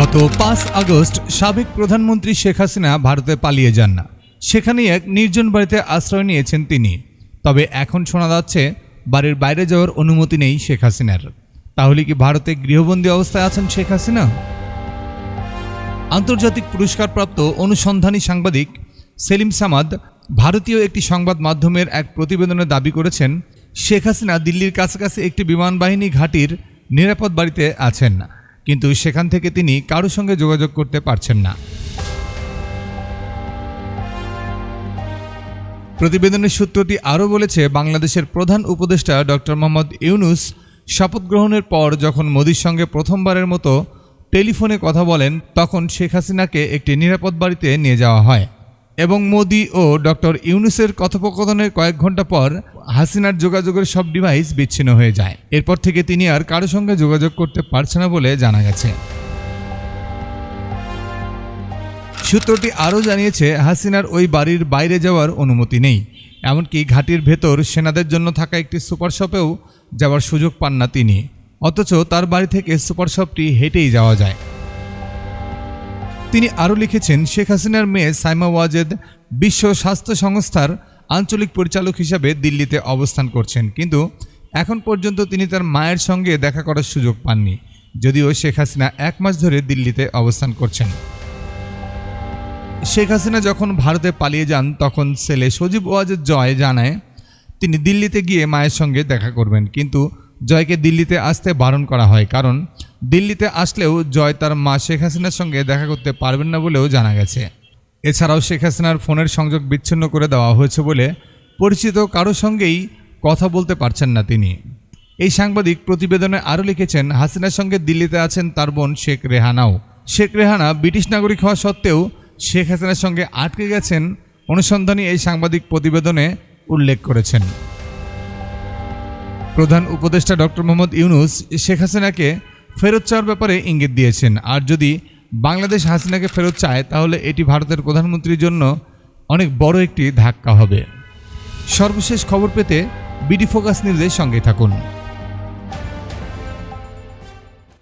গত ৫ আগস্ট সাবেক প্রধানমন্ত্রী শেখ হাসিনা ভারতে পালিয়ে যান না। সেখানেই এক নির্জন বাড়িতে আশ্রয় নিয়েছেন তিনি। তবে এখন শোনা যাচ্ছে বাড়ির বাইরে যাওয়ার অনুমতি নেই শেখ হাসিনার। তাহলে কি ভারতে গৃহবন্দী অবস্থায় আছেন শেখ হাসিনা? আন্তর্জাতিক পুরস্কারপ্রাপ্ত অনুসন্ধানী সাংবাদিক সেলিম সামাদ ভারতীয় একটি সংবাদ মাধ্যমের এক প্রতিবেদনে দাবি করেছেন, শেখ হাসিনা দিল্লির কাছাকাছি একটি বিমানবাহিনী ঘাঁটির নিরাপদ বাড়িতে আছেন না, কিন্তু সেখান থেকে তিনি কারোর সঙ্গে যোগাযোগ করতে পারছেন না। প্রতিবেদনের সূত্রটি আরও বলেছে, বাংলাদেশের প্রধান উপদেষ্টা ডক্টর মোহাম্মদ ইউনূস শপথ গ্রহণের পর যখন মোদির সঙ্গে প্রথমবারের মতো টেলিফোনে কথা বলেন, তখন শেখ হাসিনাকে একটি নিরাপদ বাড়িতে নিয়ে যাওয়া হয় এবং মোদি ও ডক্টর ইউনূসের কথোপকথনের কয়েক ঘন্টা পর হাসিনার যোগাযোগের সব ডিভাইস বিচ্ছিন্ন হয়ে যায়। এরপর থেকে তিনি আর কারোর সঙ্গে যোগাযোগ করতে পারছে না বলে জানা গেছে। সূত্রটি আরও জানিয়েছে, হাসিনার ওই বাড়ির বাইরে যাওয়ার অনুমতি নেই। এমনকি ঘাঁটির ভেতর সেনাদের জন্য থাকা একটি সুপার শপেও যাওয়ার সুযোগ পান না তিনি। অথচ তার বাড়ি থেকে সুপার শপটি হেঁটেই যাওয়া যায়। তিনি আরও লিখেছেন, শেখ হাসিনার মেয়ে সাইমা ওয়াজেদ বিশ্ব স্বাস্থ্য সংস্থার আঞ্চলিক পরিচালক হিসাবে দিল্লিতে অবস্থান করছেন, কিন্তু এখন পর্যন্ত তিনি তার মায়ের সঙ্গে দেখা করার সুযোগ পাননি, যদিও শেখ হাসিনা ১ মাস ধরে দিল্লিতে অবস্থান করছেন। শেখ হাসিনা যখন ভারতে পালিয়ে যান, তখন ছেলে সজীব ওয়াজেদ জয় জানায় তিনি দিল্লিতে গিয়ে মায়ের সঙ্গে দেখা করবেন, কিন্তু জয়কে দিল্লিতে আসতে বারণ করা হয়, কারণ দিল্লিতে আসলেও জয় তার মা শেখ হাসিনার সঙ্গে দেখা করতে পারবেন না বলেও জানা গেছে। এছাড়াও শেখ হাসিনার ফোনের সংযোগ বিচ্ছিন্ন করে দেওয়া হয়েছে বলে পরিচিত কারোর সঙ্গেই কথা বলতে পারছেন না তিনি। এই সাংবাদিক প্রতিবেদনে আরও লিখেছেন, হাসিনার সঙ্গে দিল্লিতে আছেন তার বোন শেখ রেহানাও। শেখ রেহানা ব্রিটিশ নাগরিক হওয়া সত্ত্বেও শেখ হাসিনার সঙ্গে আটকে গেছেন, অনুসন্ধানী এই সাংবাদিক প্রতিবেদনে উল্লেখ করেছেন। প্রধান উপদেষ্টা ডক্টর মোহাম্মদ ইউনূস শেখ হাসিনাকে ফেরত চাওয়ার ব্যাপারে ইঙ্গিত দিয়েছেন। আর যদি বাংলাদেশ হাসিনাকে ফেরত চায়, তাহলে এটি ভারতের প্রধানমন্ত্রীর জন্য অনেক বড় একটি ধাক্কা হবে। সর্বশেষ খবর পেতে বিডি ফোকাস নিউজের সঙ্গে থাকুন।